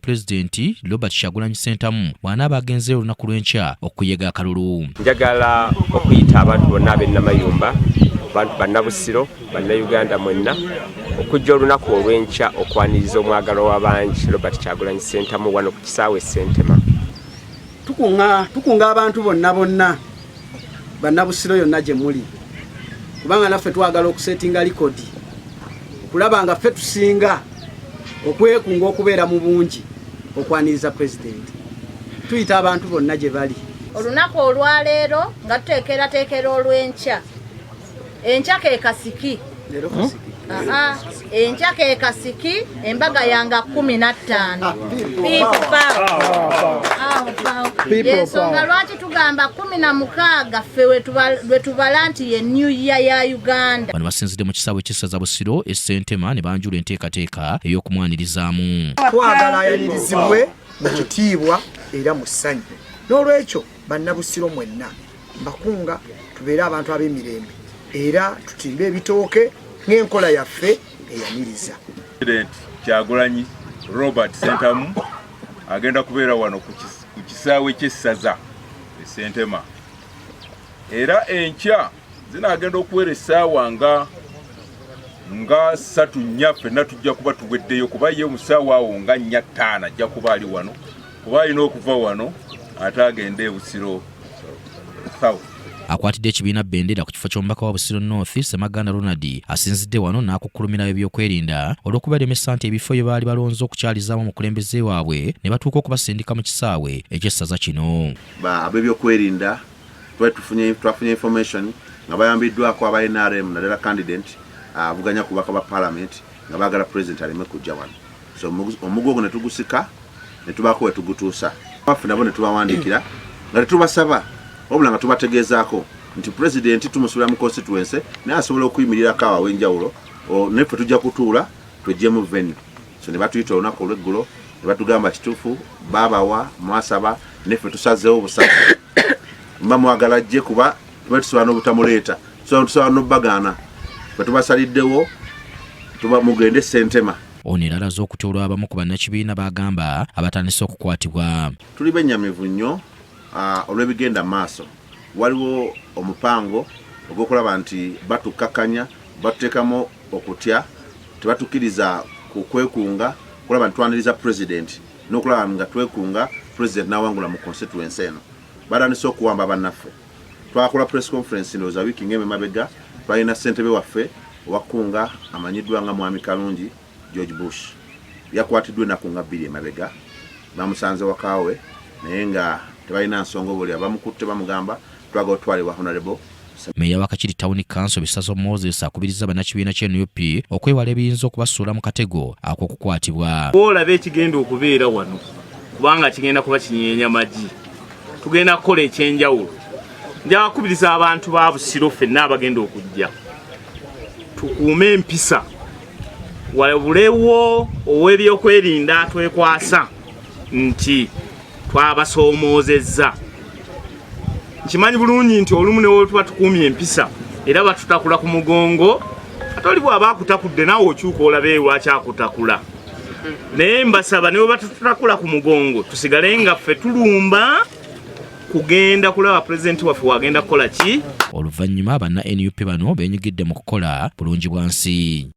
Pulezidenti Robert Kyagulanyi Ssentamu bw'anaaba agenze olunaku lw'enkya okuyega akalulu. Njagala okuyita abantu bonna ab'Namayumba, abantu bannabusiro, bannayuganda mwenna okujja olunaku olw'enkya okwaniriza omwagalo w'abangi Robert Kyagulanyi Ssentamu wano ku kisaawe Ssentema. Tukunga abantu bonna bannabusiro yonna gye muli, kubanga naffe twagala okusetinga likodi okulaba nga ffe tusinga okwekunga okubeera mu bungi okwaniriza Pulezidenti. Tuyita abantu bonna gye bali. Olunaku olwaleero nga tuteekerateekera olw'enkya. Enkya ke kasiki. Leero kasiki. Enkya ke kasiki, embaga yanga 15. Ensonga lwaki tugamba 16 ffe lwe tubala nti ye New Year ya Uganda. Bano basinzidde mu kisaawe ky'essaza Busiro e Ssentema ne banjula enteekateeka ey'okumwanirizaamu. Twagala ayanirizibwe mu kitiibwa era mu ssanyu. N'olwekyo bannabusiro mwenna mbakunga tubeere abantu ab'emirembe era tutimbe ebitooke ng'enkola yaffe eyaniriza. President Kyagulanyi Robert Ssentamu agenda kubeera wano ku kisaawe ky'essaza e Ssentema. Era enkya zinaagenda okuwera essaawa nga 3-4 ffenna tujja kuba tuweddeyo kuba ye omusaawa awo nga 4-5 ajja kuba ali wano. Kuba alina okuva wano ate agende e Busiro South. Akwatidde ekibiina bendera ku kifo ky'omubaka wa Busiro North Semaganda Ronald asinzidde wano n'akukkulumira ebyokwerinda olw'okubalemesa nti ebifo bye baali balonze okukyalizaamu omukulembeze waabwe ne batuuka okubasindika mu kisaawe eky'essaza kino. Ab'ebyokwerinda twafunye information nga bayambiddwako aba NRM naddala candidate avuganya ku bubaka ba Parliament nga baagala President aleme kujja wano. So omugo ogwo ne tugusika ne tubaako we tugutuusa. Baffe nabo ne tubawandiikira nga tetubasaba obula nga tubategeezaako nti President tumusuubira mu constituency naye asobola okuyimirirako aw'enjawulo neffe tujja kutuula twejjemu venue. So ne batuyita olunaku olw'eggulo ne batugamba kituufu baabawa mwasaba neffe tusazeewo obusaze mba mwagala ajje kuba tuba tusobola n'obutamuleeta tusobola n'obbagaana bwe tubasaliddewo tuba mugende Ssentema. Ono era alaze okutya olw'abamu ku bannakibiina bagamba abatandise okukwatibwa. Tuli bennyamivu nnyo olw'ebigenda maaso. Waliwo omupango ogw'okulaba nti batukkakanya batuteekamu okutya tebatukkiriza ku kwekunga kulaba nti twaniriza President n'okulaba nga twekunga President n'awangula mu constituency eno. Batandise okuwamba bannaffe. Twakola press conference ndowooza wiiki ng'emu emabega twalina ssentebe waffe owakunga amanyiddwa nga Mwami Kalungi George Bush. Yakwatiddwa ennaku nga 2 emabega bamusanze wakaawe naye nga tebalina nsonga obuli abamukutte bamugamba twaga otwalibwa Honorable Meya wa Kakiri Town Council Bisazo Moses akubiriza bannakibiina ky'NUP okwewala ebiyinza okubasuula mu katego ak'okukwatibwa. Olaba ekigenda okubeera wano kubanga kigenda kuba kinyeenya magi tugenda kukola ekyenjawulo. Nja kubiriza abantu ba Busiro ffenna abagenda okujja tukuume empisa wabulewo ow'ebyokwerinda twekwasa nti twabasoomozezza. Nkimanyi bulungi nti olumu ne tuba tukuumye empisa era batutakula ku mugongo ate oli bw'aba akutakudde naawe okyuka olaba lwaki akutakula. Naye mbasaba ne bwe batutakula ku mugongo tusigale nga ffe tulumba kugenda kulaba Pulezidenti waffe wagenda kukola ki. Oluvannyuma banna NUP bano beenyigidde mu kukola bulungi bwansi.